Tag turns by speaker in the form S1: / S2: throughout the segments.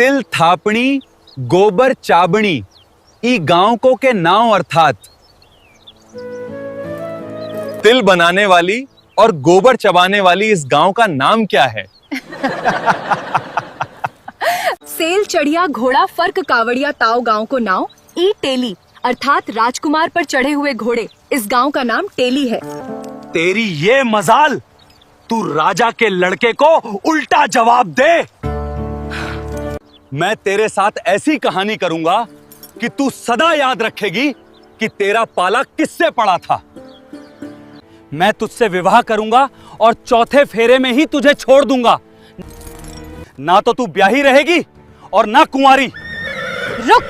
S1: तिल थापणी गोबर चाबणी ई गांव को के नाव अर्थात तिल बनाने वाली और गोबर चबाने वाली इस गांव का नाम क्या है?
S2: सेल चढ़िया घोड़ा फर्क कावड़िया ताव गांव को नाव ई टेली अर्थात राजकुमार पर चढ़े हुए घोड़े इस गांव का नाम टेली है।
S3: तेरी ये मजाल, तू राजा के लड़के को उल्टा जवाब दे।
S1: मैं तेरे साथ ऐसी कहानी करूंगा कि तू सदा याद रखेगी कि तेरा पाला किससे पड़ा था। मैं तुझसे विवाह करूंगा और चौथे फेरे में ही तुझे छोड़ दूंगा। ना तो तू ब्याही रहेगी और ना कुंवारी।
S2: रुक,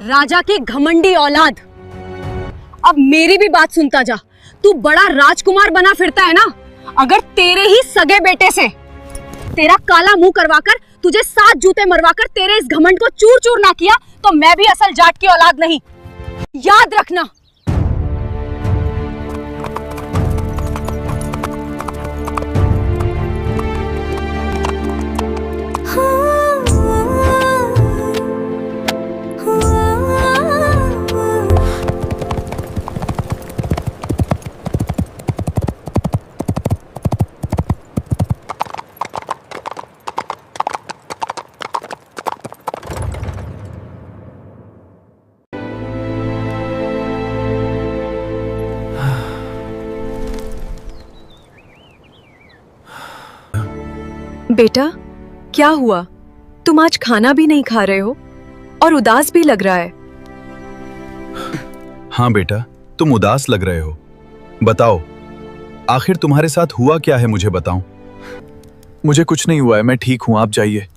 S2: राजा के घमंडी औलाद, अब मेरी भी बात सुनता जा। तू बड़ा राजकुमार बना फिरता है ना। अगर तेरे ही सगे बेटे से तेरा काला मुंह करवाकर तुझे 7 जूते मरवाकर तेरे इस घमंड को चूर चूर ना किया तो मैं भी असल जाट की औलाद नहीं, याद रखना।
S4: बेटा, क्या हुआ? तुम आज खाना भी नहीं खा रहे हो और उदास भी लग रहा है।
S5: हाँ बेटा, तुम उदास लग रहे हो। बताओ, आखिर तुम्हारे साथ हुआ क्या है, मुझे बताओ। मुझे कुछ नहीं हुआ है, मैं ठीक हूं, आप जाइए।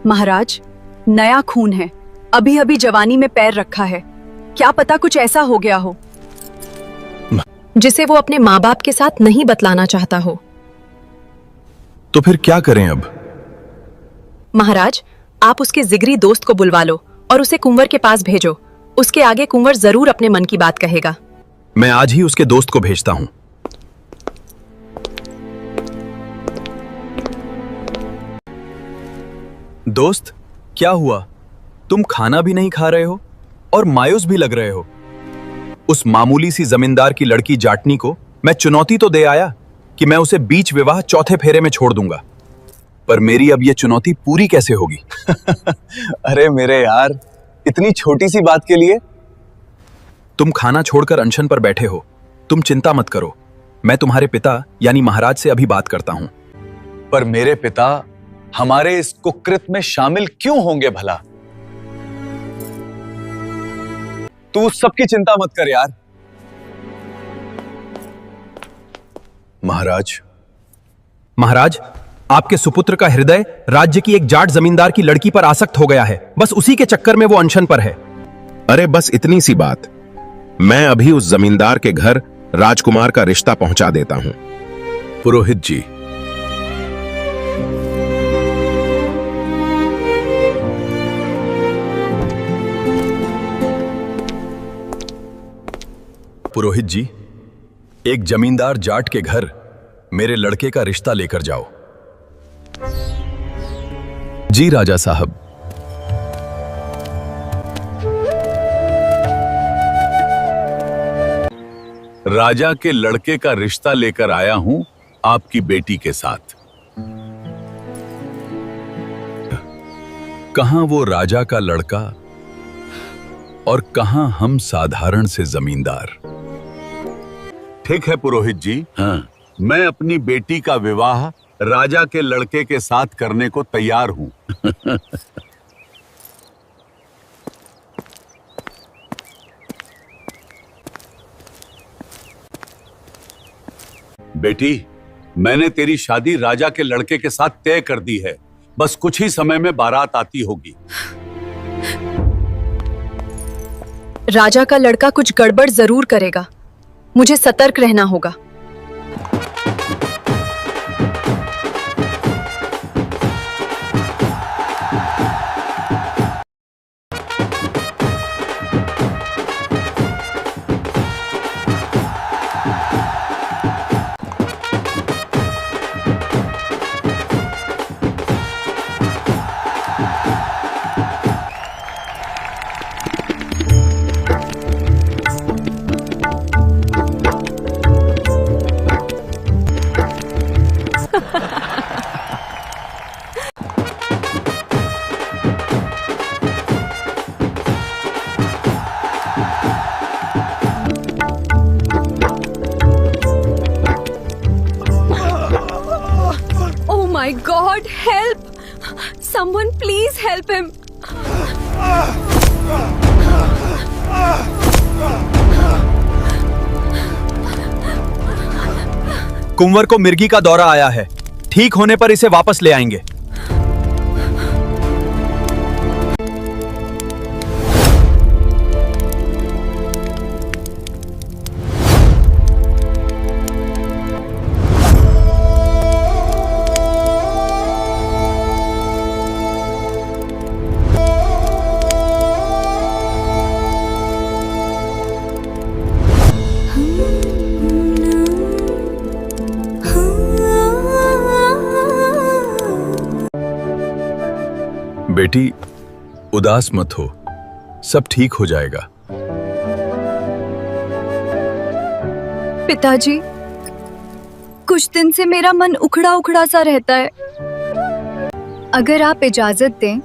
S4: महाराज, नया खून है, अभी अभी जवानी में पैर रखा है। क्या पता कुछ ऐसा हो गया हो जिसे वो अपने माँ बाप के साथ नहीं बतलाना चाहता हो।
S5: तो फिर क्या करें अब?
S4: महाराज, आप उसके जिगरी दोस्त को बुलवा लो और उसे कुंवर के पास भेजो। उसके आगे कुंवर जरूर अपने मन की बात कहेगा।
S5: मैं आज ही उसके दोस्त को भेजता हूं। दोस्त, क्या हुआ? तुम खाना भी नहीं खा रहे हो और मायूस भी लग रहे हो। उस मामूली सी जमींदार की लड़की जाटनी को मैं चुनौती तो दे आया कि मैं उसे बीच विवाह चौथे फेरे में छोड़ दूंगा, पर मेरी अब यह चुनौती पूरी कैसे होगी?
S1: अरे मेरे यार, इतनी छोटी सी बात के लिए?
S5: तुम खाना छोड़कर अनशन पर बैठे हो। तुम चिंता मत करो, मैं तुम्हारे पिता यानी महाराज से अभी बात करता हूं।
S1: पर मेरे पिता हमारे इस कुकृत्य में शामिल क्यों होंगे भला? तू सबकी चिंता मत कर यार।
S5: महाराज, आपके सुपुत्र का हृदय राज्य की एक जाट जमींदार की लड़की पर आसक्त हो गया है। बस उसी के चक्कर में वो अनशन पर है।
S6: अरे बस इतनी सी बात। मैं अभी उस जमींदार के घर राजकुमार का रिश्ता पहुंचा देता हूं।
S5: पुरोहित जी, पुरोहित जी, एक जमींदार जाट के घर मेरे लड़के का रिश्ता लेकर जाओ। जी राजा साहब।
S7: राजा के लड़के का रिश्ता लेकर आया हूं आपकी बेटी के साथ।
S5: कहां वो राजा का लड़का और कहां हम साधारण से जमींदार।
S7: ठीक है पुरोहित जी, हाँ, मैं अपनी बेटी का विवाह राजा के लड़के के साथ करने को तैयार हूं। बेटी, मैंने तेरी शादी राजा के लड़के के साथ तय कर दी है। बस कुछ ही समय में बारात आती होगी।
S4: राजा का लड़का कुछ गड़बड़ जरूर करेगा, मुझे सतर्क रहना होगा। My god, help! Someone please help him.
S5: Kunwar को मिर्गी का दौरा आया है, ठीक होने पर इसे वापस ले आएंगे। बेटी, उदास मत हो, सब ठीक हो जाएगा।
S4: पिताजी, कुछ दिन से मेरा मन उखड़ा उखड़ा सा रहता है। अगर आप इजाजत दें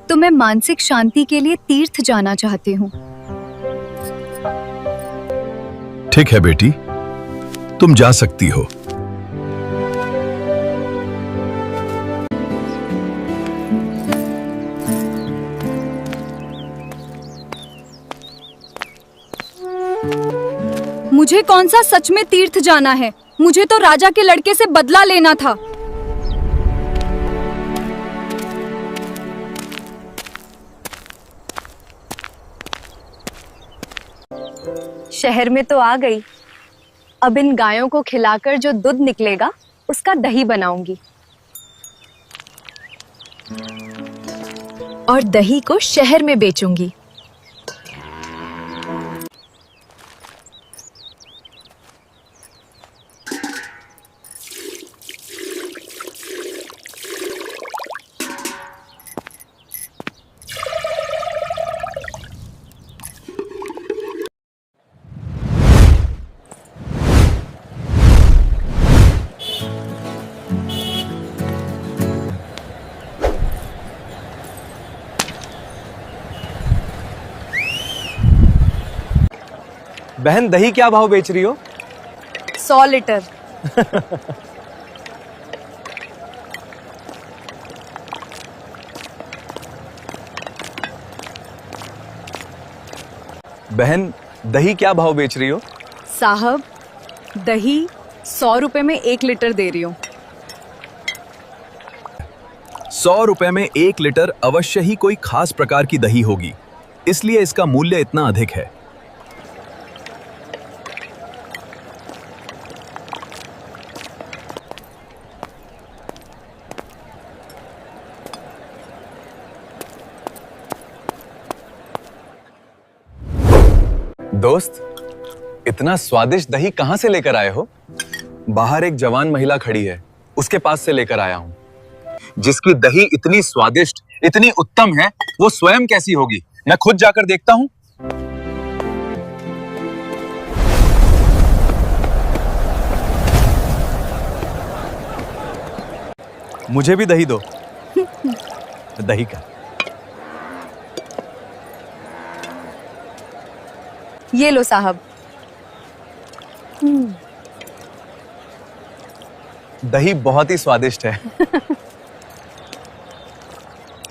S4: तो मैं मानसिक शांति के लिए तीर्थ जाना चाहती हूँ।
S5: ठीक है बेटी, तुम जा सकती हो।
S4: मुझे कौन सा सच में तीर्थ जाना है? मुझे तो राजा के लड़के से बदला लेना था। शहर में तो आ गई। अब इन गायों को खिलाकर जो दूध निकलेगा उसका दही बनाऊंगी और दही को शहर में बेचूंगी।
S8: बहन, दही क्या भाव बेच रही हो?
S4: 100 लीटर।
S8: बहन, दही क्या भाव बेच रही हो?
S4: साहब, दही 100 रुपए में 1 लीटर दे रही हूँ।
S5: 100 रुपए में 1 लीटर अवश्य ही कोई खास प्रकार की दही होगी, इसलिए इसका मूल्य इतना अधिक है।
S8: दोस्त, इतना स्वादिष्ट दही कहां से लेकर आए हो? बाहर एक जवान महिला खड़ी है, उसके पास से लेकर आया हूं।
S5: जिसकी दही इतनी स्वादिष्ट, इतनी उत्तम है, वो स्वयं कैसी होगी? मैं खुद जाकर देखता हूं।
S8: मुझे भी दही दो। दही का।
S4: ये लो साहब।
S8: दही बहुत ही स्वादिष्ट है।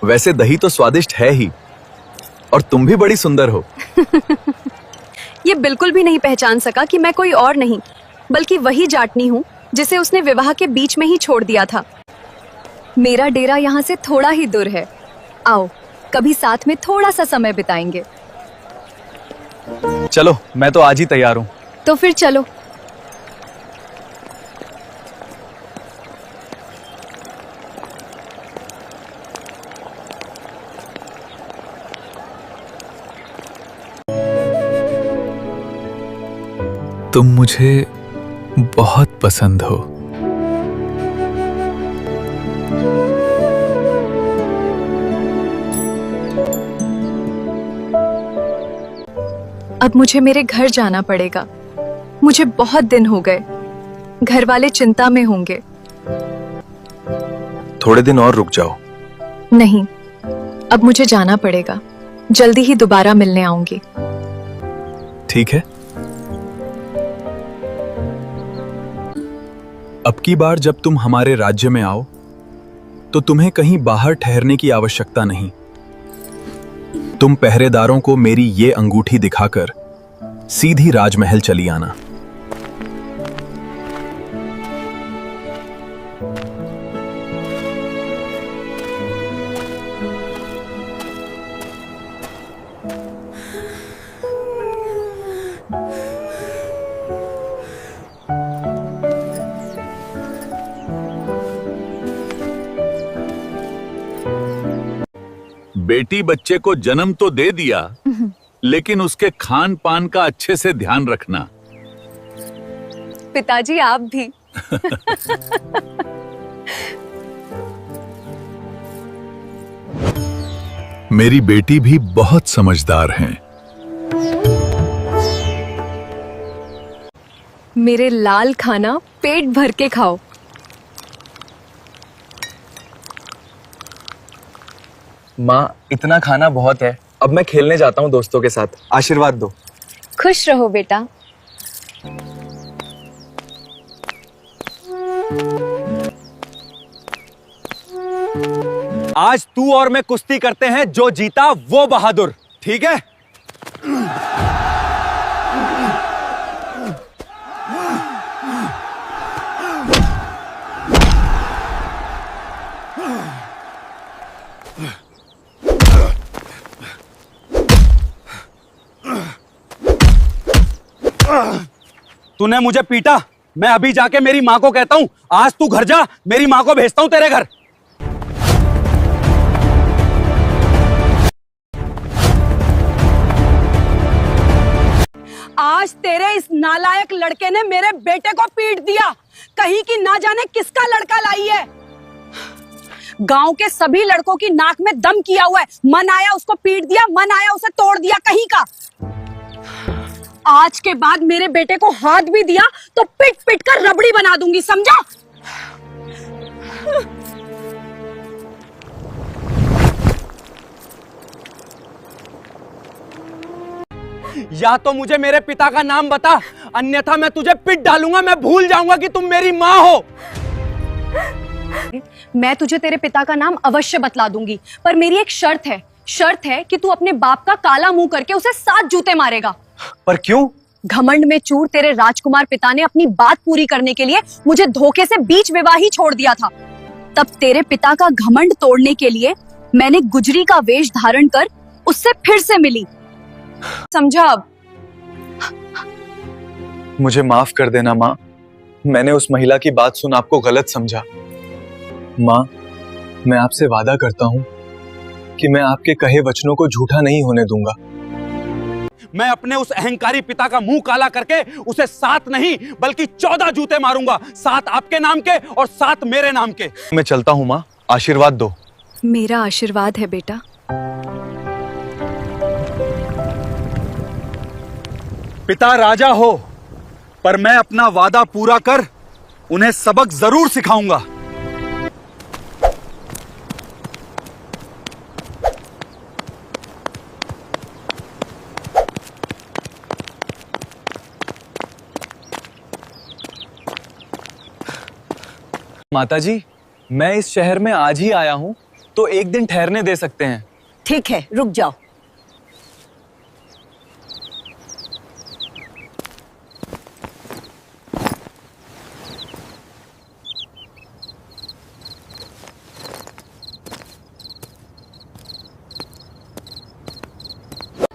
S5: वैसे दही तो स्वादिष्ट है ही, और तुम भी बड़ी सुंदर हो।
S4: ये बिल्कुल भी नहीं पहचान सका कि मैं कोई और नहीं बल्कि वही जाटनी हूँ जिसे उसने विवाह के बीच में ही छोड़ दिया था। मेरा डेरा यहाँ से थोड़ा ही दूर है। आओ, कभी साथ में थोड़ा सा समय बिताएंगे।
S8: चलो, मैं तो आज ही तैयार हूँ।
S4: तो फिर चलो।
S5: तुम मुझे बहुत पसंद हो।
S4: अब मुझे मेरे घर जाना पड़ेगा। मुझे बहुत दिन हो गए। घर वाले चिंता में होंगे।
S5: थोड़े दिन और रुक जाओ।
S4: नहीं, अब मुझे जाना पड़ेगा। जल्दी ही दोबारा मिलने आऊंगी।
S5: ठीक है। अब की बार जब तुम हमारे राज्य में आओ तो तुम्हें कहीं बाहर ठहरने की आवश्यकता नहीं। तुम पहरेदारों को मेरी ये अंगूठी दिखाकर सीधी राजमहल चली आना।
S7: बेटी बच्चे को जन्म तो दे दिया, लेकिन उसके खान पान का अच्छे से ध्यान रखना।
S4: पिताजी आप भी।
S7: मेरी बेटी भी बहुत समझदार हैं।
S4: मेरे लाल खाना पेट भर के खाओ।
S8: माँ, इतना खाना बहुत है। अब मैं खेलने जाता हूँ दोस्तों के साथ। आशीर्वाद दो।
S4: खुश रहो बेटा।
S1: आज तू और मैं कुश्ती करते हैं, जो जीता वो बहादुर, ठीक है? तूने मुझे पीटा, मैं अभी जाके मेरी माँ को कहता हूं। आज तू घर जा, मेरी माँ को भेजता हूं तेरे घर।
S2: आज तेरे इस नालायक लड़के ने मेरे बेटे को पीट दिया। कहीं की ना जाने किसका लड़का लाई है। गांव के सभी लड़कों की नाक में दम किया हुआ है। मन आया उसको पीट दिया, मन आया उसे तोड़ दिया कहीं का। आज के बाद मेरे बेटे को हाथ भी दिया तो पिट पिट कर रबड़ी बना दूंगी, समझा?
S1: या तो मुझे मेरे पिता का नाम बता, अन्यथा मैं तुझे पिट डालूंगा। मैं भूल जाऊंगा कि तुम मेरी माँ हो।
S2: मैं तुझे तेरे पिता का नाम अवश्य बतला दूंगी, पर मेरी एक शर्त है। शर्त है कि तू अपने बाप का काला मुंह करके उसे 7 जूते मारेगा।
S8: पर क्यों?
S2: घमंड में चूर तेरे राजकुमार पिता ने अपनी बात पूरी करने के लिए मुझे धोखे से बीच विवाह ही छोड़ दिया था। तब तेरे पिता का घमंड तोड़ने के लिए मैंने गुजरी का वेश धारण कर उससे फिर से मिली, समझा? अब
S8: मुझे माफ कर देना माँ। मैंने उस महिला की बात सुन आपको गलत समझा। माँ, मैं आपसे वादा करता हूँ कि मैं आपके कहे वचनों को झूठा नहीं होने दूंगा।
S1: मैं अपने उस अहंकारी पिता का मुंह काला करके उसे 7 नहीं बल्कि 14 जूते मारूंगा। 7 आपके नाम के और 7 मेरे नाम के।
S8: मैं चलता हूँ माँ, आशीर्वाद दो।
S4: मेरा आशीर्वाद है बेटा।
S1: पिता राजा हो, पर मैं अपना वादा पूरा कर उन्हें सबक जरूर सिखाऊंगा।
S8: माताजी, मैं इस शहर में आज ही आया हूँ, तो एक दिन ठहरने दे सकते हैं।
S9: ठीक है, रुक जाओ।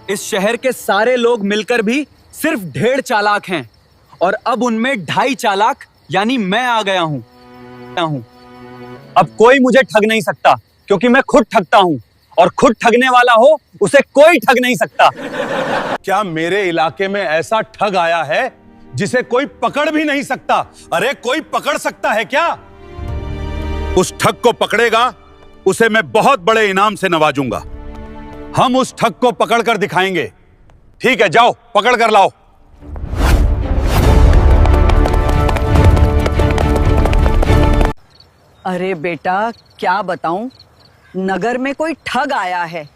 S1: इस शहर के सारे लोग मिलकर भी सिर्फ 1.5 चालाक हैं, और अब उनमें 2.5 चालाक यानी मैं आ गया हूं। अब कोई मुझे ठग नहीं सकता, क्योंकि मैं खुद ठगता हूं, और खुद ठगने वाला हो उसे कोई ठग नहीं सकता। क्या मेरे इलाके में ऐसा ठग आया है जिसे कोई पकड़ भी नहीं सकता? अरे कोई पकड़ सकता है क्या? उस ठग को पकड़ेगा उसे मैं बहुत बड़े इनाम से नवाजूंगा। हम उस ठग को पकड़ कर दिखाएंगे। ठीक है, जाओ पकड़ कर लाओ।
S9: अरे बेटा, क्या बताऊं, नगर में कोई ठग आया है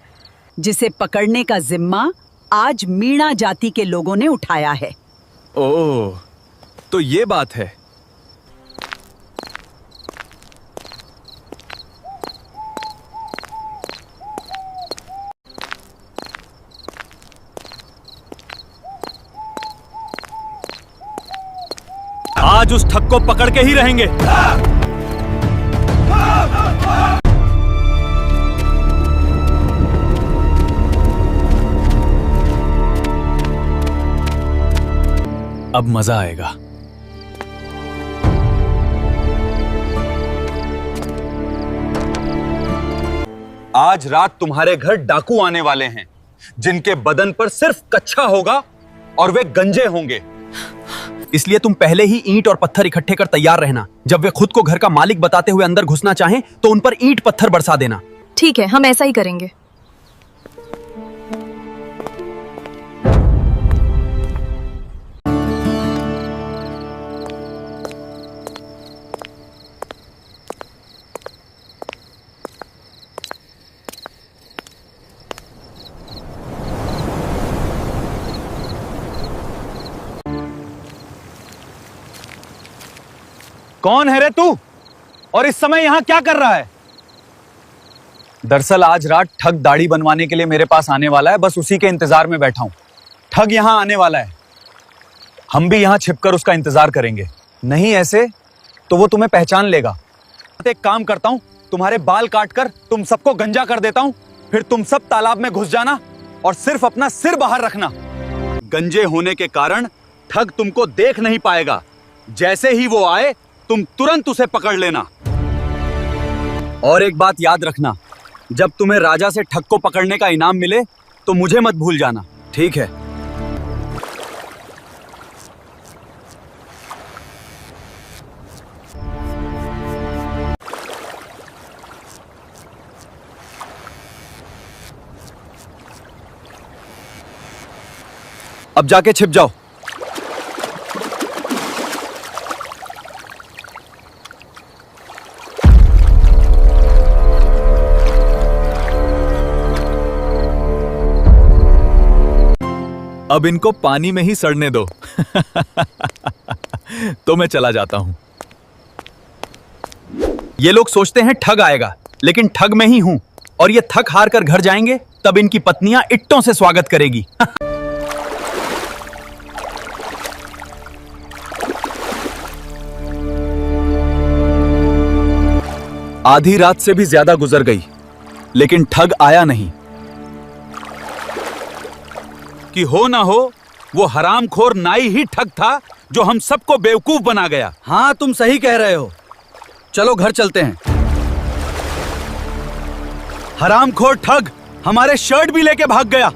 S9: जिसे पकड़ने का जिम्मा आज मीणा जाति के लोगों ने उठाया है।
S5: ओह, तो ये बात है।
S1: आज उस ठग को पकड़ के ही रहेंगे।
S5: अब मजा आएगा।
S1: आज रात तुम्हारे घर डाकू आने वाले हैं, जिनके बदन पर सिर्फ कच्छा होगा और वे गंजे होंगे।
S5: इसलिए तुम पहले ही ईंट और पत्थर इकट्ठे कर तैयार रहना। जब वे खुद को घर का मालिक बताते हुए अंदर घुसना चाहें, तो उन पर ईंट पत्थर बरसा देना।
S4: ठीक है, हम ऐसा ही करेंगे।
S1: कौन है रे तू, और इस समय यहां क्या कर रहा है?
S3: दरअसल आज रात ठग दाढ़ी बनवाने के लिए मेरे पास आने वाला है, बस उसी के इंतजार में बैठा हूं। ठग यहां आने वाला है, हम भी यहां छिपकर उसका इंतजार करेंगे। नहीं ऐसे तो वो तुम्हें पहचान लेगा।
S1: एक काम करता हूं, तुम्हारे बाल काटकर तुम सबको गंजा कर देता हूं, फिर तुम सब तालाब में घुस जाना और सिर्फ अपना सिर बाहर रखना। गंजे होने के कारण ठग तुमको देख नहीं पाएगा। जैसे ही वो आए, तुम तुरंत उसे पकड़ लेना।
S3: और एक बात याद रखना, जब तुम्हें राजा से ठग को पकड़ने का इनाम मिले तो मुझे मत भूल जाना।
S5: ठीक है।
S3: अब जाके छिप जाओ।
S5: अब इनको पानी में ही सड़ने दो। तो मैं चला जाता हूं। ये लोग सोचते हैं ठग आएगा, लेकिन ठग में ही हूं, और ये थक हार कर घर जाएंगे, तब इनकी पत्नियां इट्टों से स्वागत करेगी। आधी रात से भी ज्यादा गुजर गई, लेकिन ठग आया नहीं।
S1: कि हो ना हो, वो हरामखोर नाई ही ठग था जो हम सबको बेवकूफ बना गया।
S3: हाँ, तुम सही कह रहे हो। चलो घर चलते हैं।
S1: हरामखोर ठग हमारे शर्ट भी लेके भाग गया।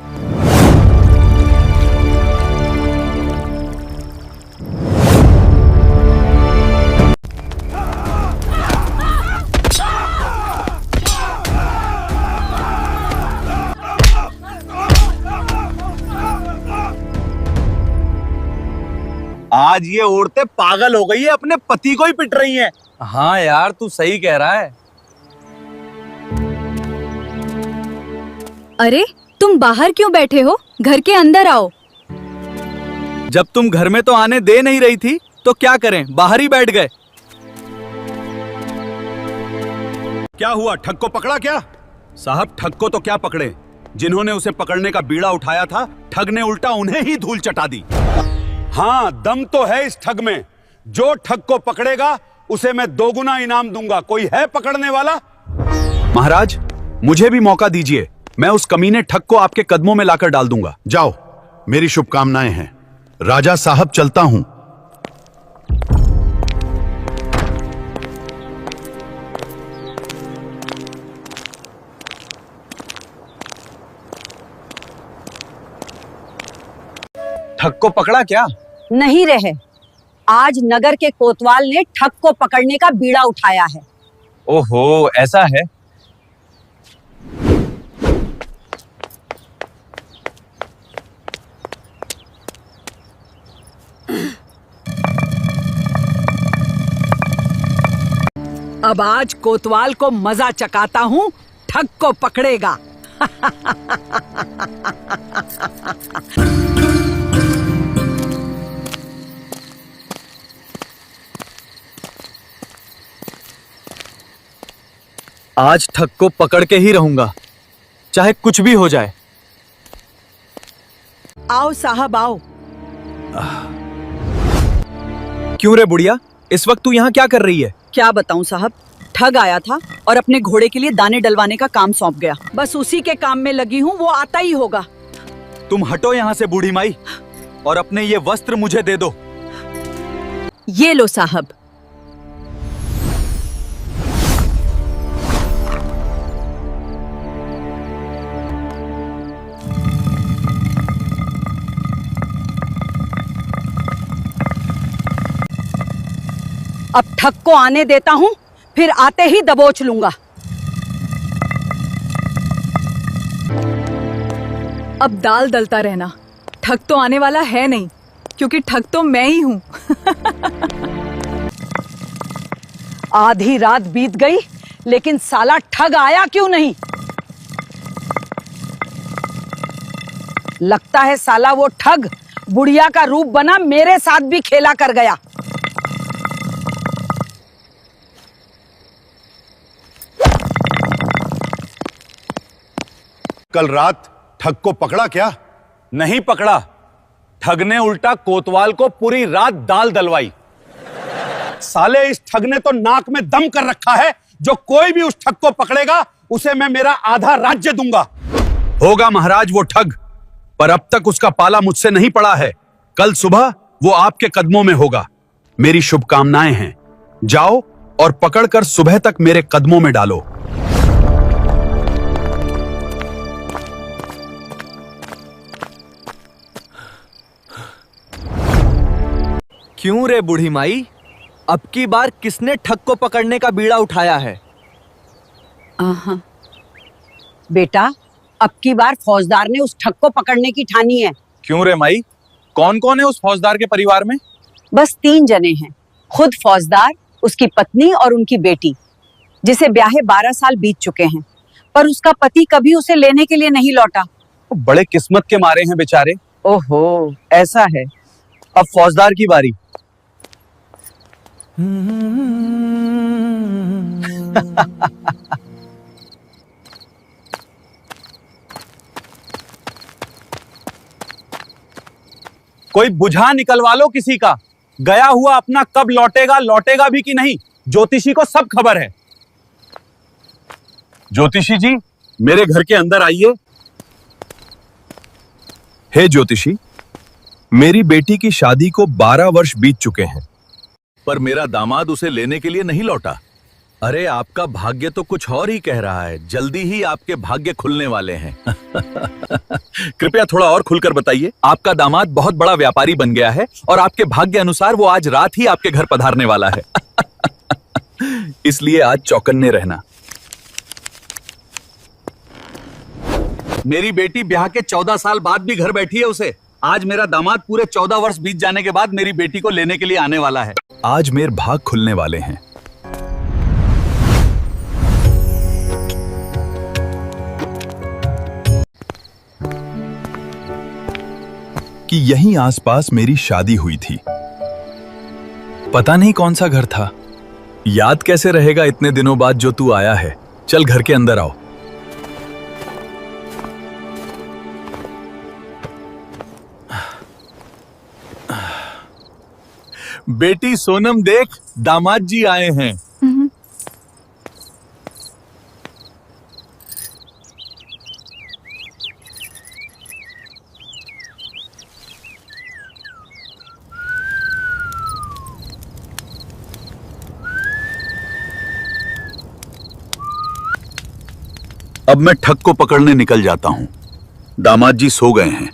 S1: आज ये औरतें पागल हो गई है, अपने पति को ही पिट रही हैं।
S3: हाँ यार, तू सही कह रहा है।
S4: अरे, तुम बाहर क्यों बैठे हो? घर के अंदर आओ।
S3: जब तुम घर में तो आने दे नहीं रही थी, तो क्या करें, बाहर ही बैठ गए।
S1: क्या हुआ, ठग को पकड़ा क्या? साहब, ठग को तो क्या पकड़े, जिन्होंने उसे पकड़ने का बीड़ा उठाया था, ठग ने उल्टा उन्हें ही धूल चटा दी। हाँ, दम तो है इस ठग में। जो ठग को पकड़ेगा उसे मैं दोगुना इनाम दूंगा। कोई है पकड़ने वाला?
S5: महाराज, मुझे भी मौका दीजिए। मैं उस कमीने ठग को आपके कदमों में लाकर डाल दूंगा।
S6: जाओ, मेरी शुभकामनाएं हैं। राजा साहब, चलता हूं।
S3: ठग को पकड़ा क्या?
S9: नहीं रहे। आज नगर के कोतवाल ने ठग को पकड़ने का बीड़ा उठाया है।
S3: ओहो, ऐसा है।
S9: अब आज कोतवाल को मजा चकाता हूँ, ठग को पकड़ेगा।
S3: आज ठग को पकड़ के ही रहूंगा, चाहे कुछ भी हो जाए।
S9: आओ साहब, आओ।
S3: क्यों रे बुढ़िया,
S5: इस वक्त तू यहाँ क्या कर रही है?
S9: क्या बताऊं साहब, ठग आया था और अपने घोड़े के लिए दाने डलवाने का काम सौंप गया। बस उसी के काम में लगी हूँ, वो आता ही होगा।
S3: तुम हटो यहाँ से बूढ़ी माई, और अपने ये वस्त्र मुझे दे दो।
S9: ये लो साहब। अब ठग को आने देता हूँ, फिर आते ही दबोच लूंगा।
S4: अब दाल दलता रहना, ठग तो आने वाला है नहीं, क्योंकि ठग तो मैं ही हूँ।
S9: आधी रात बीत गई, लेकिन साला ठग आया क्यों नहीं? लगता है साला वो ठग बुढ़िया का रूप बना मेरे साथ भी खेला कर गया।
S7: कल रात ठग को पकड़ा क्या?
S3: नहीं पकड़ा। ठग ने उल्टा कोतवाल को पूरी रात दाल दलवाई। साले इस ठग ने तो नाक में दम कर रखा है, जो कोई भी उस ठग को पकड़ेगा उसे मैं मेरा आधा राज्य दूंगा।
S5: होगा महाराज वो ठग, पर अब तक उसका पाला मुझसे नहीं पड़ा है। कल सुबह वो आपके कदमों में होगा। मेरी शुभकामनाएं हैं। जाओ और पकड़कर सुबह तक मेरे कदमों में डालो।
S8: क्यों रे बूढ़ी माई, अब की बार किसने ठग को पकड़ने का बीड़ा उठाया है?
S9: बेटा, अब की बार फौजदार ने उस ठग को पकड़ने की ठानी है।
S5: क्यों रे माई, कौन कौन है उस फौजदार के परिवार में?
S9: बस 3 जने हैं, खुद फौजदार, उसकी पत्नी और उनकी बेटी, जिसे ब्याहे 12 साल बीत चुके हैं, पर उसका पति कभी उसे लेने के लिए नहीं लौटा।
S3: बड़े किस्मत के मारे हैं बेचारे।
S9: ओहो,
S8: ऐसा है। अब फौजदार की बारी।
S3: कोई बुझा निकलवा लो किसी का। गया हुआ अपना कब लौटेगा, लौटेगा भी कि नहीं, ज्योतिषी को सब खबर है।
S5: ज्योतिषी जी, मेरे घर के अंदर आइए। हे ज्योतिषी, मेरी बेटी की शादी को 12 वर्ष बीत चुके हैं,
S7: पर मेरा दामाद उसे लेने के लिए नहीं लौटा।
S5: अरे आपका भाग्य तो कुछ और ही कह रहा है। जल्दी ही आपके भाग्य खुलने वाले हैं। कृपया थोड़ा और खुलकर बताइए। आपका दामाद बहुत बड़ा व्यापारी बन गया है और आपके भाग्य अनुसार वो आज रात ही आपके घर पधारने वाला है। इसलिए आज चौकन्ने रहना।
S3: मेरी बेटी ब्याह के 14 साल बाद भी घर बैठी है उसे। आज मेरा दामाद पूरे 14 वर्ष बीत जाने के बाद मेरी बेटी को लेने के लिए आने वाला है।
S5: आज मेरे भाग खुलने वाले हैं। कि यहीं आसपास मेरी शादी हुई थी। पता नहीं कौन सा घर था। याद कैसे रहेगा इतने दिनों बाद जो तू आया है। चल घर के अंदर आओ। बेटी सोनम देख, दामाद जी आए हैं।
S7: अब मैं ठग को पकड़ने निकल जाता हूं। दामाद जी सो गए हैं।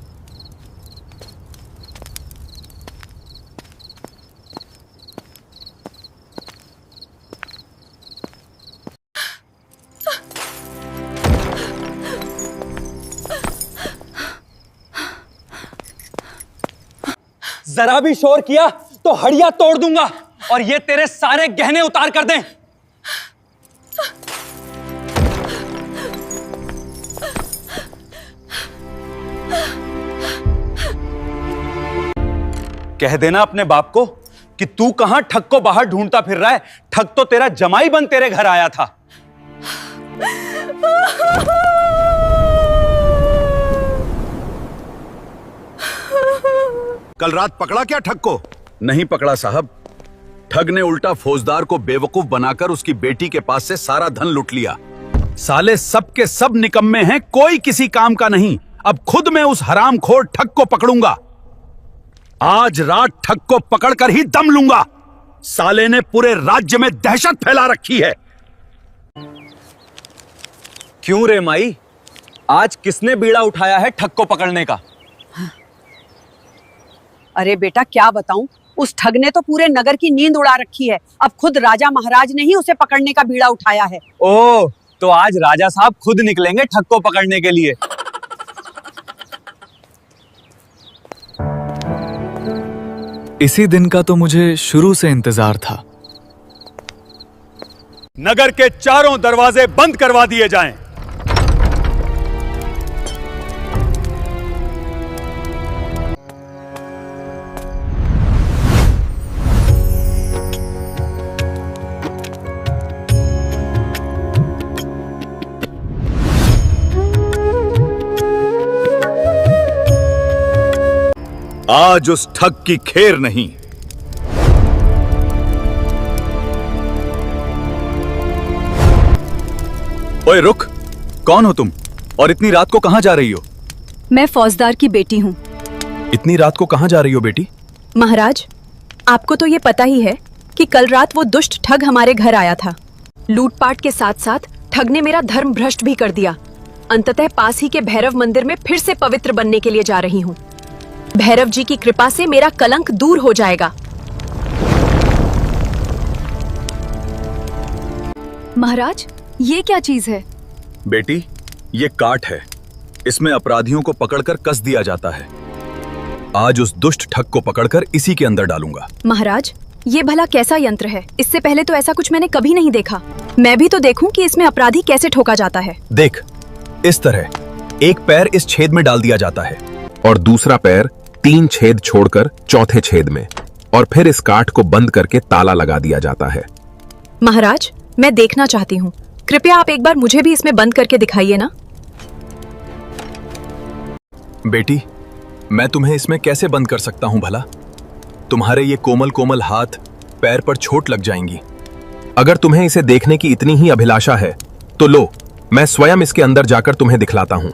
S3: जरा भी शोर किया तो हड़िया तोड़ दूंगा और ये तेरे सारे गहने उतार कर दें। कह देना अपने बाप को कि तू कहां ठग को बाहर ढूंढता फिर रहा है। ठग तो तेरा जमाई बन तेरे घर आया था।
S7: कल रात पकड़ा क्या ठग को?
S5: नहीं पकड़ा साहब।
S7: ठग ने उल्टा फौजदार को बेवकूफ बनाकर उसकी बेटी के पास से सारा धन लूट लिया।
S3: साले सब के सब निकम्मे हैं, कोई किसी काम का नहीं। अब खुद मैं उस हरामखोर ठग को पकड़ूंगा। आज रात ठग को पकड़कर ही दम लूंगा। साले ने पूरे राज्य में दहशत फैला रखी है।
S1: क्यों रे माई, आज किसने बीड़ा उठाया है ठग को पकड़ने का?
S9: अरे बेटा क्या बताऊं, उस ठग ने तो पूरे नगर की नींद उड़ा रखी है। अब खुद राजा महाराज ने ही उसे पकड़ने का बीड़ा उठाया है।
S1: ओह, तो आज राजा साहब खुद निकलेंगे ठग को पकड़ने के लिए।
S8: इसी दिन का तो मुझे शुरू से इंतजार था।
S3: नगर के चारों दरवाजे बंद करवा दिए जाएं।
S7: आज उस ठग की खेर नहीं।
S5: ओए रुक, कौन हो तुम और इतनी रात को कहां जा रही हो?
S4: मैं फौजदार की बेटी हूँ।
S5: इतनी रात को कहां जा रही हो बेटी?
S4: महाराज, आपको तो ये पता ही है कि कल रात वो दुष्ट ठग हमारे घर आया था। लूटपाट के साथ साथ ठग ने मेरा धर्म भ्रष्ट भी कर दिया। अंततः पास ही के भैरव मंदिर में फिर से पवित्र बनने के लिए जा रही हूँ। भैरव जी की कृपा से मेरा कलंक दूर हो जाएगा। महाराज, ये क्या चीज है?
S5: बेटी, ये काट है। इसमें अपराधियों को पकड़कर कस दिया जाता है। आज उस दुष्ट ठग को पकड़कर इसी के अंदर डालूंगा।
S4: महाराज, ये भला कैसा यंत्र है? इससे पहले तो ऐसा कुछ मैंने कभी नहीं देखा। मैं भी तो देखूं कि इसमें अपराधी कैसे ठोका जाता है।
S5: देख, इस तरह एक पैर इस छेद में डाल दिया जाता है
S6: और दूसरा पैर 3 छेद छोड़कर चौथे छेद में, और फिर इस काठ को बंद करके ताला लगा दिया जाता है।
S4: महाराज, मैं देखना चाहती हूँ। कृपया आप एक बार मुझे भी इसमें बंद करके दिखाइए ना।
S5: बेटी, मैं तुम्हें इसमें कैसे बंद कर सकता हूं भला? तुम्हारे ये कोमल कोमल हाथ पैर पर चोट लग जाएंगी।
S6: अगर तुम्हें इसे देखने की इतनी ही अभिलाषा है तो लो, मैं स्वयं इसके अंदर जाकर तुम्हें दिखलाता हूं।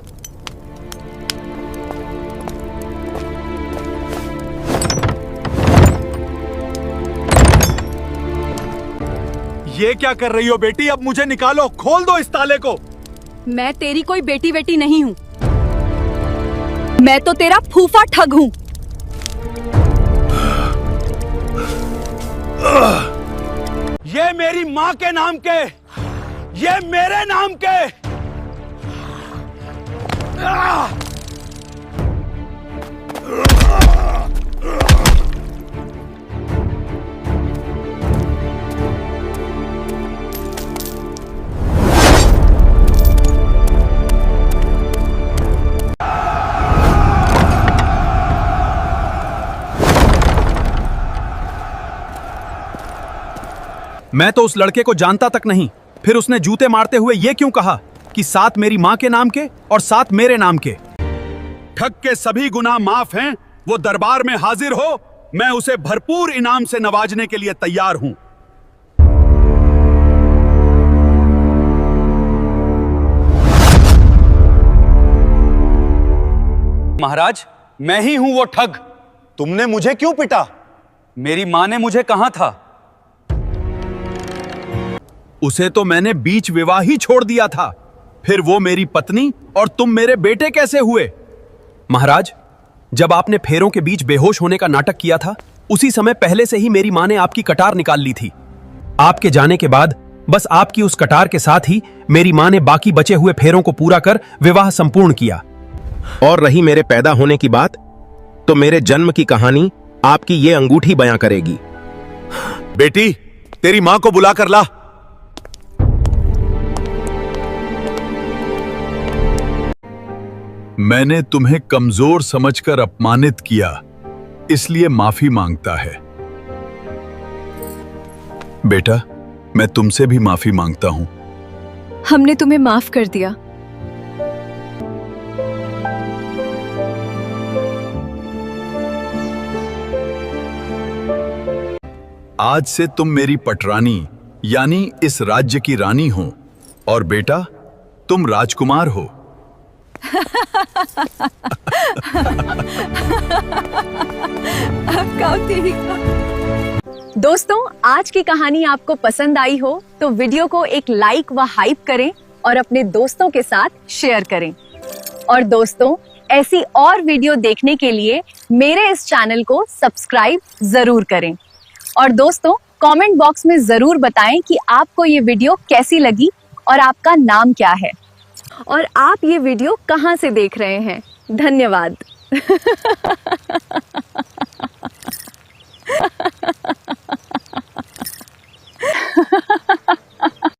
S3: ये क्या कर रही हो बेटी? अब मुझे निकालो, खोल दो इस ताले को।
S2: मैं तेरी कोई बेटी बेटी नहीं हूँ। मैं तो तेरा फूफा ठग हूँ।
S3: ये मेरी माँ के नाम के, ये मेरे नाम के। मैं तो उस लड़के को जानता तक नहीं, फिर उसने जूते मारते हुए यह क्यों कहा कि 7 मेरी मां के नाम के और 7 मेरे नाम के? ठग के सभी गुनाह माफ हैं। वो दरबार में हाजिर हो, मैं उसे भरपूर इनाम से नवाजने के लिए तैयार हूं।
S1: महाराज, मैं ही हूं वो ठग। तुमने मुझे क्यों पिटा? मेरी मां ने मुझे कहा था।
S3: उसे तो मैंने बीच विवाह ही छोड़ दिया था। फिर वो मेरी पत्नी और तुम मेरे बेटे कैसे हुए?
S5: महाराज, जब आपने फेरों के बीच बेहोश होने का नाटक किया था, उसी समय पहले से ही मेरी मां ने आपकी कटार निकाल ली थी। आपके जाने के बाद बस आपकी उस कटार के साथ ही मेरी मां ने बाकी बचे हुए फेरों को पूरा कर विवाह संपूर्ण किया।
S6: और रही मेरे पैदा होने की बात, तो मेरे जन्म की कहानी आपकी ये अंगूठी बयां करेगी।
S7: बेटी, तेरी मां को बुला कर ला। मैंने तुम्हें कमजोर समझकर अपमानित किया, इसलिए माफी मांगता है। बेटा, मैं तुमसे भी माफी मांगता हूं।
S4: हमने तुम्हें माफ कर दिया।
S5: आज से तुम मेरी पटरानी यानी इस राज्य की रानी हो और बेटा तुम राजकुमार हो।
S4: दोस्तों, आज की कहानी आपको पसंद आई हो तो वीडियो को एक लाइक व हाइप करें और अपने दोस्तों के साथ शेयर करें। और दोस्तों, ऐसी और वीडियो देखने के लिए मेरे इस चैनल को सब्सक्राइब जरूर करें। और दोस्तों, कमेंट बॉक्स में जरूर बताएं कि आपको ये वीडियो कैसी लगी और आपका नाम क्या है और आप ये वीडियो कहां से देख रहे हैं। धन्यवाद।